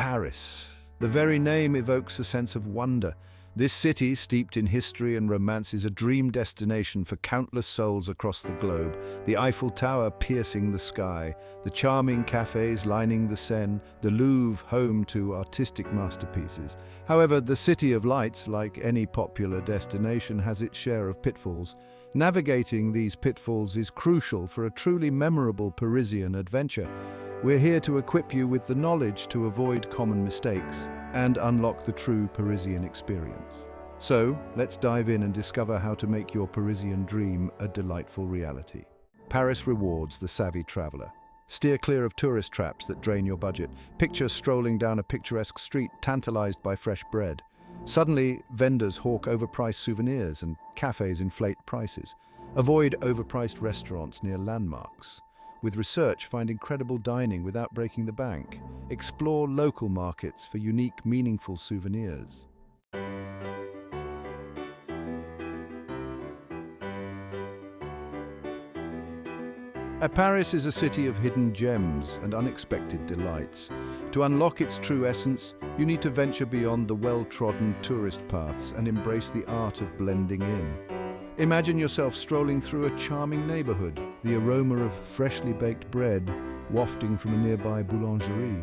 Paris. The very name evokes a sense of wonder. This city, steeped in history and romance, is a dream destination for countless souls across the globe. The Eiffel Tower piercing the sky, the charming cafes lining the Seine, the Louvre home to artistic masterpieces. However, the City of Lights, like any popular destination, has its share of pitfalls. Navigating these pitfalls is crucial for a truly memorable Parisian adventure. We're here to equip you with the knowledge to avoid common mistakes and unlock the true Parisian experience. So, let's dive in and discover how to make your Parisian dream a delightful reality. Paris rewards the savvy traveler. Steer clear of tourist traps that drain your budget. Picture strolling down a picturesque street, tantalized by fresh bread. Suddenly, vendors hawk overpriced souvenirs and cafes inflate prices. Avoid overpriced restaurants near landmarks. With research, find incredible dining without breaking the bank. Explore local markets for unique, meaningful souvenirs. Paris is a city of hidden gems and unexpected delights. To unlock its true essence, you need to venture beyond the well-trodden tourist paths and embrace the art of blending in. Imagine yourself strolling through a charming neighborhood, the aroma of freshly baked bread wafting from a nearby boulangerie.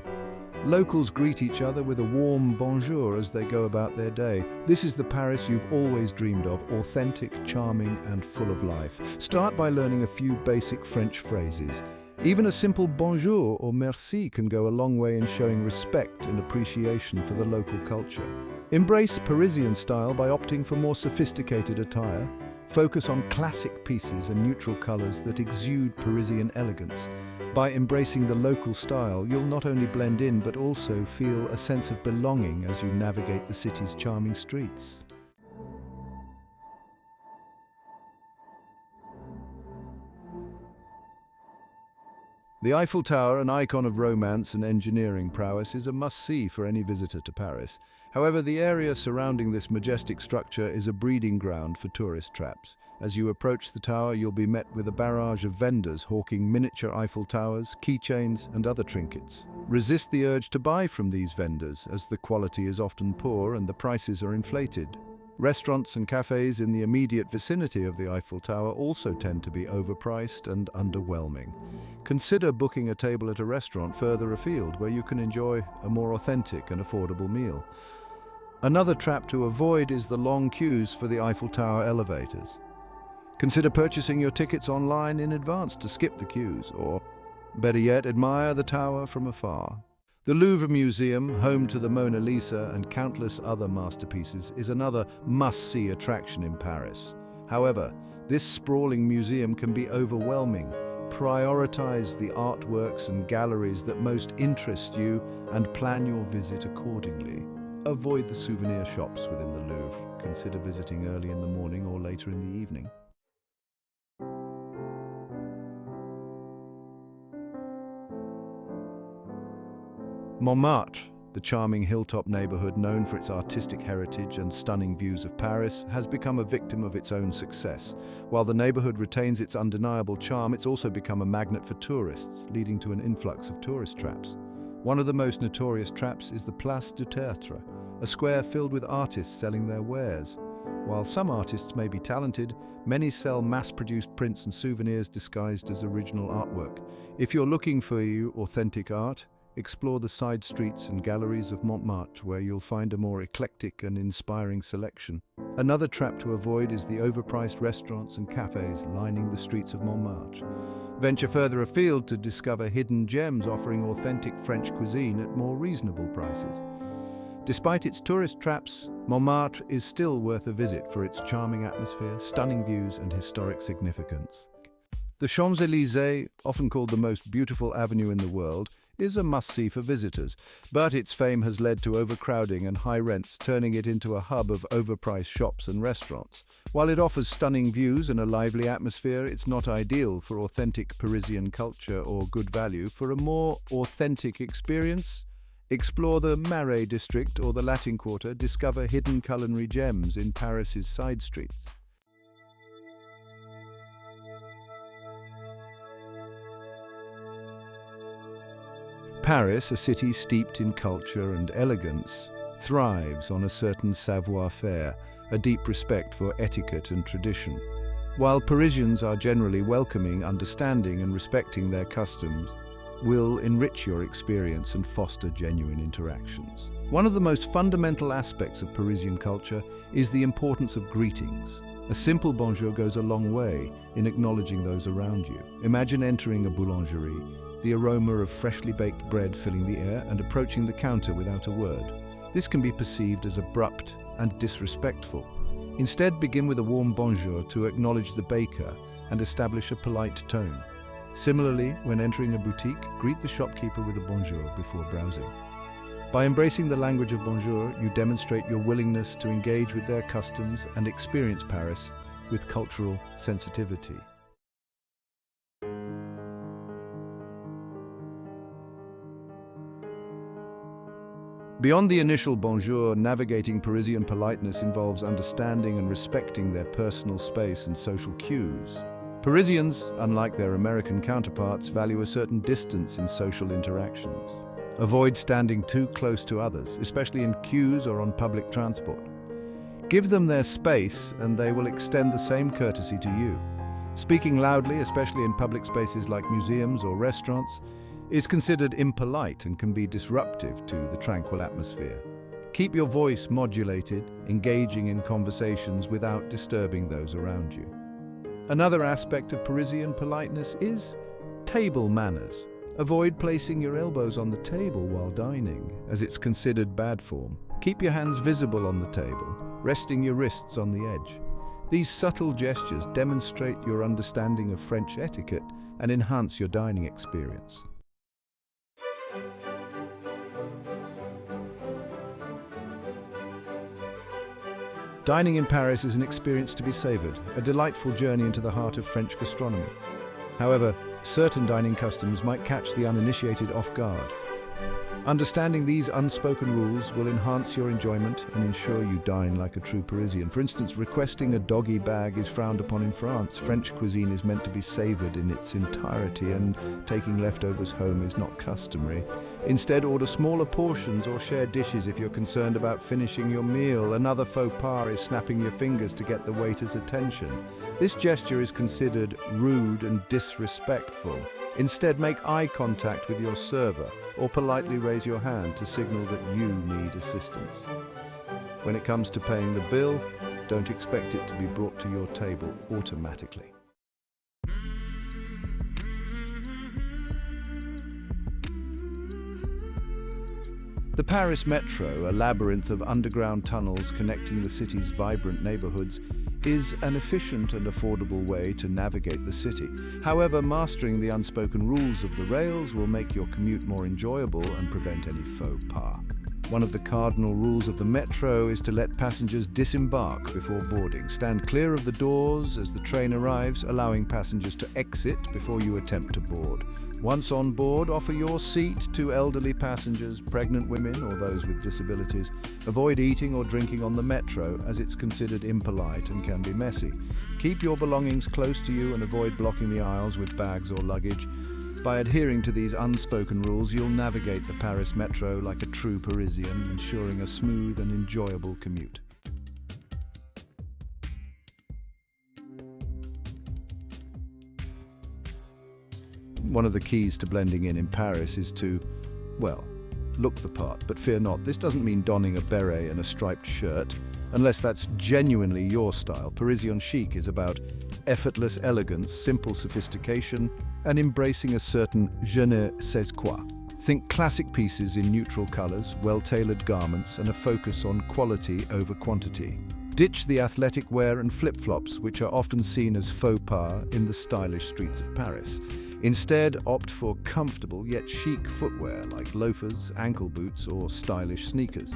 Locals greet each other with a warm bonjour as they go about their day. This is the Paris you've always dreamed of, authentic, charming, and full of life. Start by learning a few basic French phrases. Even a simple bonjour or merci can go a long way in showing respect and appreciation for the local culture. Embrace Parisian style by opting for more sophisticated attire. Focus on classic pieces and neutral colors that exude Parisian elegance. By embracing the local style, you'll not only blend in but also feel a sense of belonging as you navigate the city's charming streets. The Eiffel Tower, an icon of romance and engineering prowess, is a must-see for any visitor to Paris. However, the area surrounding this majestic structure is a breeding ground for tourist traps. As you approach the tower, you'll be met with a barrage of vendors hawking miniature Eiffel Towers, keychains, and other trinkets. Resist the urge to buy from these vendors, as the quality is often poor and the prices are inflated. Restaurants and cafes in the immediate vicinity of the Eiffel Tower also tend to be overpriced and underwhelming. Consider booking a table at a restaurant further afield where you can enjoy a more authentic and affordable meal. Another trap to avoid is the long queues for the Eiffel Tower elevators. Consider purchasing your tickets online in advance to skip the queues, or, better yet, admire the tower from afar. The Louvre Museum, home to the Mona Lisa and countless other masterpieces, is another must-see attraction in Paris. However, this sprawling museum can be overwhelming. Prioritize the artworks and galleries that most interest you and plan your visit accordingly. Avoid the souvenir shops within the Louvre. Consider visiting early in the morning or later in the evening. Montmartre, the charming hilltop neighborhood known for its artistic heritage and stunning views of Paris, has become a victim of its own success. While the neighborhood retains its undeniable charm, it's also become a magnet for tourists, leading to an influx of tourist traps. One of the most notorious traps is the Place du Tertre, a square filled with artists selling their wares. While some artists may be talented, many sell mass-produced prints and souvenirs disguised as original artwork. If you're looking for authentic art, explore the side streets and galleries of Montmartre, where you'll find a more eclectic and inspiring selection. Another trap to avoid is the overpriced restaurants and cafes lining the streets of Montmartre. Venture further afield to discover hidden gems offering authentic French cuisine at more reasonable prices. Despite its tourist traps, Montmartre is still worth a visit for its charming atmosphere, stunning views, and historic significance. The Champs-Élysées, often called the most beautiful avenue in the world, is a must-see for visitors, but its fame has led to overcrowding and high rents, turning it into a hub of overpriced shops and restaurants. While it offers stunning views and a lively atmosphere, it's not ideal for authentic Parisian culture or good value. For a more authentic experience, explore the Marais district or the Latin Quarter, discover hidden culinary gems in Paris's side streets. Paris, a city steeped in culture and elegance, thrives on a certain savoir-faire, a deep respect for etiquette and tradition. While Parisians are generally welcoming, understanding and respecting their customs, will enrich your experience and foster genuine interactions. One of the most fundamental aspects of Parisian culture is the importance of greetings. A simple bonjour goes a long way in acknowledging those around you. Imagine entering a boulangerie, the aroma of freshly baked bread filling the air, and approaching the counter without a word. This can be perceived as abrupt and disrespectful. Instead, begin with a warm bonjour to acknowledge the baker and establish a polite tone. Similarly, when entering a boutique, greet the shopkeeper with a bonjour before browsing. By embracing the language of bonjour, you demonstrate your willingness to engage with their customs and experience Paris with cultural sensitivity. Beyond the initial bonjour, navigating Parisian politeness involves understanding and respecting their personal space and social cues. Parisians, unlike their American counterparts, value a certain distance in social interactions. Avoid standing too close to others, especially in queues or on public transport. Give them their space and they will extend the same courtesy to you. Speaking loudly, especially in public spaces like museums or restaurants, is considered impolite and can be disruptive to the tranquil atmosphere. Keep your voice modulated, engaging in conversations without disturbing those around you. Another aspect of Parisian politeness is table manners. Avoid placing your elbows on the table while dining, as it's considered bad form. Keep your hands visible on the table, resting your wrists on the edge. These subtle gestures demonstrate your understanding of French etiquette and enhance your dining experience. Dining in Paris is an experience to be savoured, a delightful journey into the heart of French gastronomy. However, certain dining customs might catch the uninitiated off guard. Understanding these unspoken rules will enhance your enjoyment and ensure you dine like a true Parisian. For instance, requesting a doggy bag is frowned upon in France. French cuisine is meant to be savoured in its entirety, and taking leftovers home is not customary. Instead, order smaller portions or share dishes if you're concerned about finishing your meal. Another faux pas is snapping your fingers to get the waiter's attention. This gesture is considered rude and disrespectful. Instead, make eye contact with your server or politely raise your hand to signal that you need assistance. When it comes to paying the bill, don't expect it to be brought to your table automatically. The Paris Metro, a labyrinth of underground tunnels connecting the city's vibrant neighborhoods, is an efficient and affordable way to navigate the city. However, mastering the unspoken rules of the rails will make your commute more enjoyable and prevent any faux pas. One of the cardinal rules of the metro is to let passengers disembark before boarding. Stand clear of the doors as the train arrives, allowing passengers to exit before you attempt to board. Once on board, offer your seat to elderly passengers, pregnant women, or those with disabilities. Avoid eating or drinking on the metro, as it's considered impolite and can be messy. Keep your belongings close to you and avoid blocking the aisles with bags or luggage. By adhering to these unspoken rules, you'll navigate the Paris Metro like a true Parisian, ensuring a smooth and enjoyable commute. One of the keys to blending in Paris is to, well, look the part, but fear not. This doesn't mean donning a beret and a striped shirt, unless that's genuinely your style. Parisian chic is about effortless elegance, simple sophistication, and embracing a certain je ne sais quoi. Think classic pieces in neutral colors, well-tailored garments, and a focus on quality over quantity. Ditch the athletic wear and flip-flops, which are often seen as faux pas in the stylish streets of Paris. Instead, opt for comfortable yet chic footwear like loafers, ankle boots, or stylish sneakers.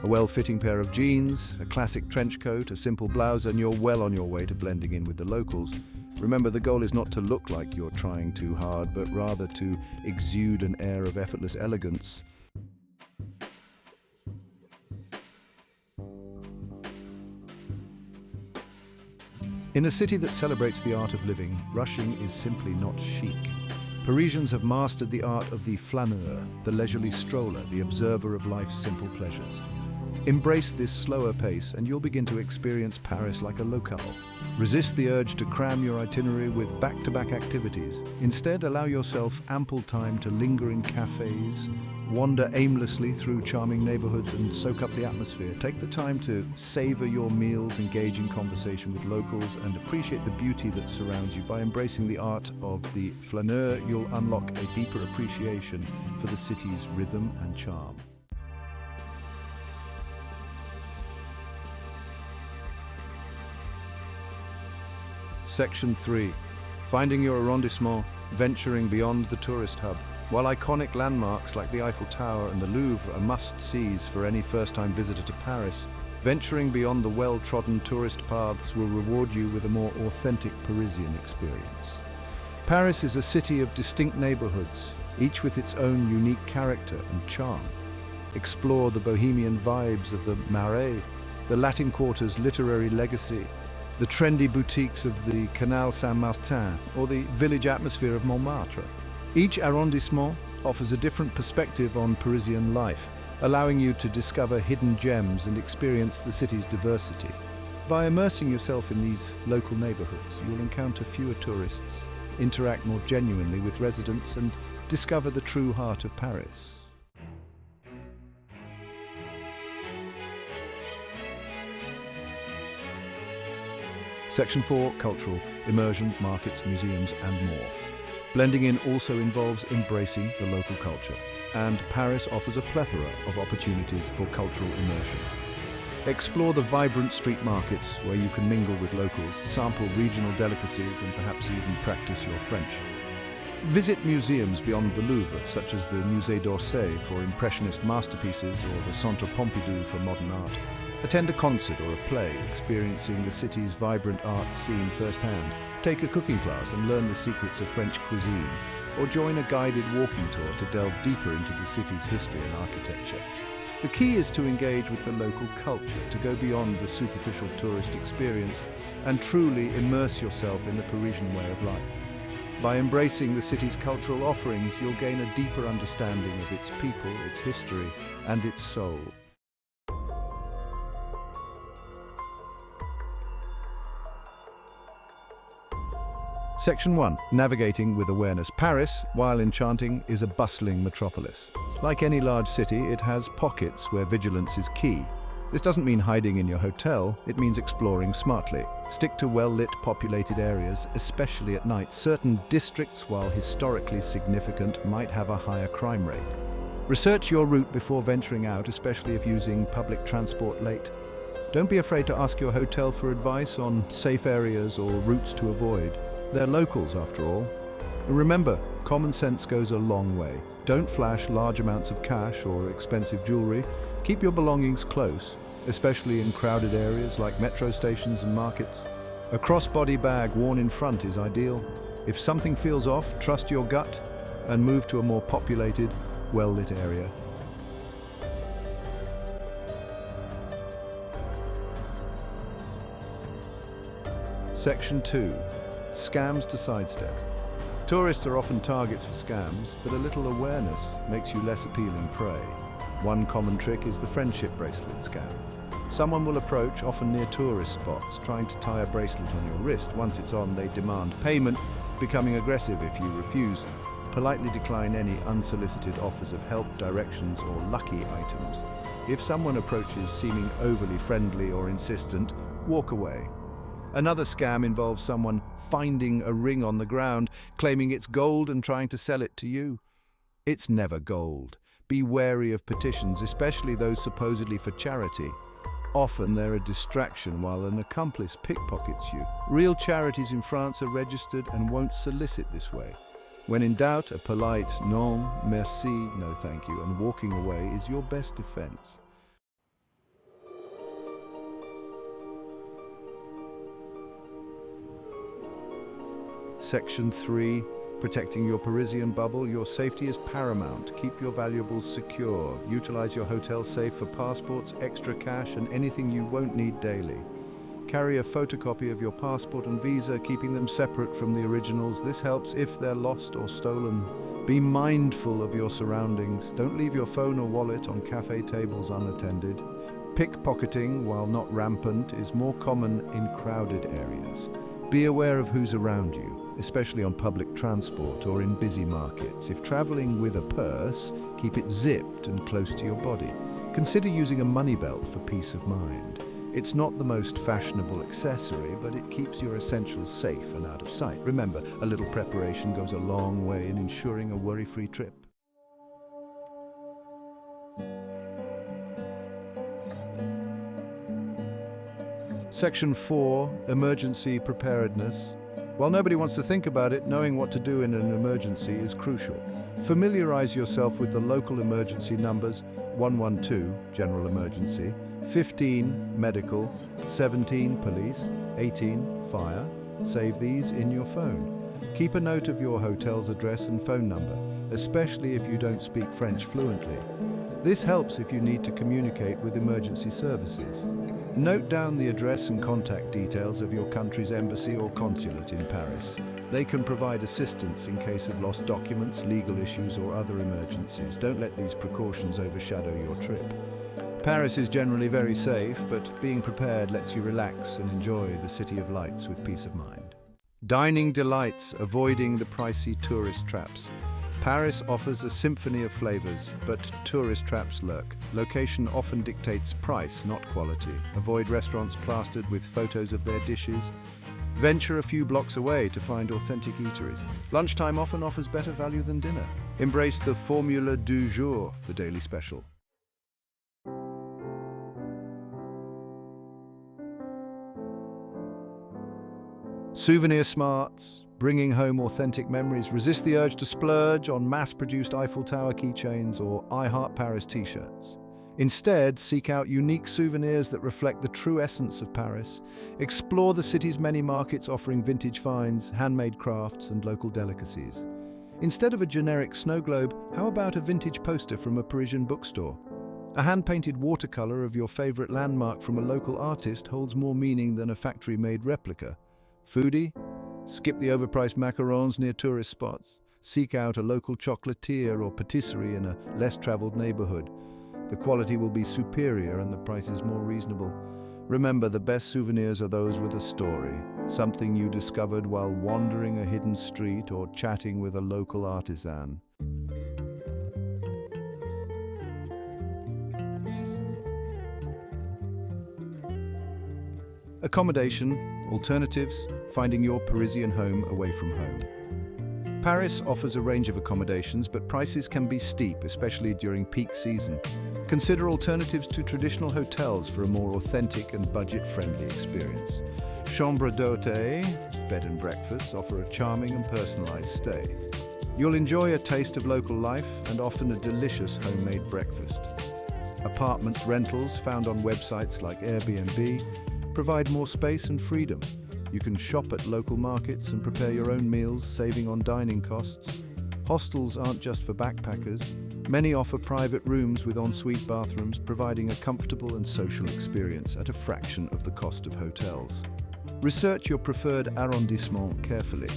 A well-fitting pair of jeans, a classic trench coat, a simple blouse, and you're well on your way to blending in with the locals. Remember, the goal is not to look like you're trying too hard, but rather to exude an air of effortless elegance. In a city that celebrates the art of living, rushing is simply not chic. Parisians have mastered the art of the flaneur, the leisurely stroller, the observer of life's simple pleasures. Embrace this slower pace and you'll begin to experience Paris like a locale. Resist the urge to cram your itinerary with back-to-back activities. Instead, allow yourself ample time to linger in cafes, wander aimlessly through charming neighborhoods and soak up the atmosphere. Take the time to savor your meals, engage in conversation with locals, and appreciate the beauty that surrounds you. By embracing the art of the flaneur, you'll unlock a deeper appreciation for the city's rhythm and charm. Section 3. Finding your arrondissement, venturing beyond the tourist hub. While iconic landmarks like the Eiffel Tower and the Louvre are must-sees for any first-time visitor to Paris, venturing beyond the well-trodden tourist paths will reward you with a more authentic Parisian experience. Paris is a city of distinct neighborhoods, each with its own unique character and charm. Explore the bohemian vibes of the Marais, the Latin Quarter's literary legacy, the trendy boutiques of the Canal Saint-Martin, or the village atmosphere of Montmartre. Each arrondissement offers a different perspective on Parisian life, allowing you to discover hidden gems and experience the city's diversity. By immersing yourself in these local neighborhoods, you'll encounter fewer tourists, interact more genuinely with residents, and discover the true heart of Paris. Section 4. Cultural immersion, markets, museums, and more. Blending in also involves embracing the local culture, and Paris offers a plethora of opportunities for cultural immersion. Explore the vibrant street markets where you can mingle with locals, sample regional delicacies, and perhaps even practice your French. Visit museums beyond the Louvre, such as the Musée d'Orsay for impressionist masterpieces or the Centre Pompidou for modern art. Attend a concert or a play, experiencing the city's vibrant art scene firsthand. Take a cooking class and learn the secrets of French cuisine, or join a guided walking tour to delve deeper into the city's history and architecture. The key is to engage with the local culture, to go beyond the superficial tourist experience and truly immerse yourself in the Parisian way of life. By embracing the city's cultural offerings, you'll gain a deeper understanding of its people, its history, and its soul. Section 1. Navigating with awareness. Paris, while enchanting, is a bustling metropolis. Like any large city, it has pockets where vigilance is key. This doesn't mean hiding in your hotel, it means exploring smartly. Stick to well-lit, populated areas, especially at night. Certain districts, while historically significant, might have a higher crime rate. Research your route before venturing out, especially if using public transport late. Don't be afraid to ask your hotel for advice on safe areas or routes to avoid. They're locals, after all. Remember, common sense goes a long way. Don't flash large amounts of cash or expensive jewelry. Keep your belongings close, especially in crowded areas like metro stations and markets. A crossbody bag worn in front is ideal. If something feels off, trust your gut and move to a more populated, well-lit area. Section 2. Scams to sidestep. Tourists are often targets for scams, but a little awareness makes you less appealing prey. One common trick is the friendship bracelet scam. Someone will approach, often near tourist spots, trying to tie a bracelet on your wrist. Once it's on, they demand payment, becoming aggressive if you refuse. Politely decline any unsolicited offers of help, directions, or lucky items. If someone approaches seeming overly friendly or insistent, walk away. Another scam involves someone finding a ring on the ground, claiming it's gold and trying to sell it to you. It's never gold. Be wary of petitions, especially those supposedly for charity. Often they're a distraction while an accomplice pickpockets you. Real charities in France are registered and won't solicit this way. When in doubt, a polite non, merci, no thank you, and walking away is your best defense. Section 3. Protecting your Parisian bubble. Your safety is paramount. Keep your valuables secure. Utilize your hotel safe for passports, extra cash, and anything you won't need daily. Carry a photocopy of your passport and visa, keeping them separate from the originals. This helps if they're lost or stolen. Be mindful of your surroundings. Don't leave your phone or wallet on cafe tables unattended. Pickpocketing, while not rampant, is more common in crowded areas. Be aware of who's around you, especially on public transport or in busy markets. If traveling with a purse, keep it zipped and close to your body. Consider using a money belt for peace of mind. It's not the most fashionable accessory, but it keeps your essentials safe and out of sight. Remember, a little preparation goes a long way in ensuring a worry-free trip. Section 4, Emergency Preparedness. While nobody wants to think about it, knowing what to do in an emergency is crucial. Familiarize yourself with the local emergency numbers: 112, general emergency; 15, medical; 17, police; 18, fire. Save these in your phone. Keep a note of your hotel's address and phone number, especially if you don't speak French fluently. This helps if you need to communicate with emergency services. Note down the address and contact details of your country's embassy or consulate in Paris. They can provide assistance in case of lost documents, legal issues, or other emergencies. Don't let these precautions overshadow your trip. Paris is generally very safe, but being prepared lets you relax and enjoy the City of Lights with peace of mind. Dining delights, avoiding the pricey tourist traps. Paris offers a symphony of flavors, but tourist traps lurk. Location often dictates price, not quality. Avoid restaurants plastered with photos of their dishes. Venture a few blocks away to find authentic eateries. Lunchtime often offers better value than dinner. Embrace the Formula du jour, the daily special. Souvenir smarts, bringing home authentic memories. Resist the urge to splurge on mass-produced Eiffel Tower keychains or I Heart Paris t-shirts. Instead, seek out unique souvenirs that reflect the true essence of Paris. Explore the city's many markets offering vintage finds, handmade crafts, and local delicacies. Instead of a generic snow globe, how about a vintage poster from a Parisian bookstore? A hand-painted watercolor of your favorite landmark from a local artist holds more meaning than a factory-made replica. Foodie? Skip the overpriced macarons near tourist spots. Seek out a local chocolatier or patisserie in a less-traveled neighborhood. The quality will be superior and the price is more reasonable. Remember, the best souvenirs are those with a story, something you discovered while wandering a hidden street or chatting with a local artisan. Accommodation, alternatives, finding your Parisian home away from home. Paris offers a range of accommodations, but prices can be steep, especially during peak season. Consider alternatives to traditional hotels for a more authentic and budget-friendly experience. Chambre d'hôtel, bed and breakfasts, offer a charming and personalized stay. You'll enjoy a taste of local life and often a delicious homemade breakfast. Apartment rentals, found on websites like Airbnb, provide more space and freedom. You can shop at local markets and prepare your own meals, saving on dining costs. Hostels aren't just for backpackers. Many offer private rooms with ensuite bathrooms, providing a comfortable and social experience at a fraction of the cost of hotels. Research your preferred arrondissement carefully.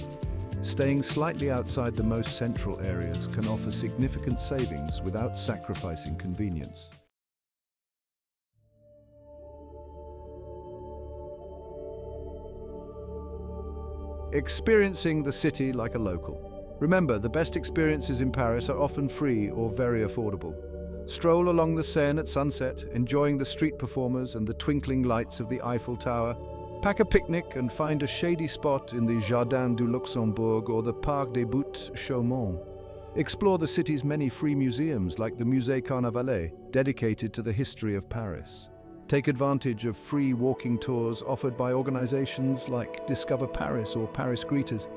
Staying slightly outside the most central areas can offer significant savings without sacrificing convenience. Experiencing the city like a local. Remember, the best experiences in Paris are often free or very affordable. Stroll along the Seine at sunset, enjoying the street performers and the twinkling lights of the Eiffel Tower. Pack a picnic and find a shady spot in the Jardin du Luxembourg or the Parc des Buttes Chaumont. Explore the city's many free museums like the Musée Carnavalet, dedicated to the history of Paris. Take advantage of free walking tours offered by organizations like Discover Paris or Paris Greeters.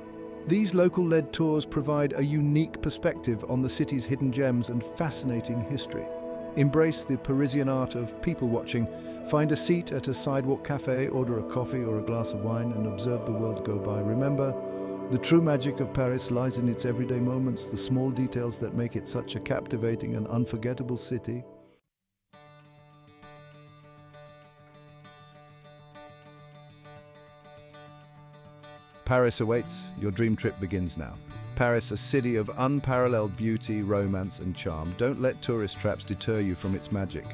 These local-led tours provide a unique perspective on the city's hidden gems and fascinating history. Embrace the Parisian art of people-watching. Find a seat at a sidewalk cafe, order a coffee or a glass of wine, and observe the world go by. Remember, the true magic of Paris lies in its everyday moments, the small details that make it such a captivating and unforgettable city. Paris awaits. Your dream trip begins now. Paris, a city of unparalleled beauty, romance, and charm. Don't let tourist traps deter you from its magic.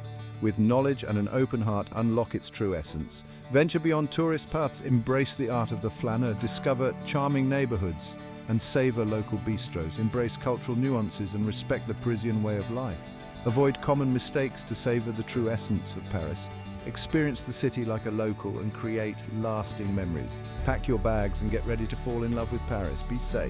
With knowledge and an open heart, unlock its true essence. Venture beyond tourist paths, embrace the art of the flaneur, discover charming neighborhoods, and savor local bistros. Embrace cultural nuances and respect the Parisian way of life. Avoid common mistakes to savor the true essence of Paris. Experience the city like a local and create lasting memories. Pack your bags and get ready to fall in love with Paris. Be safe.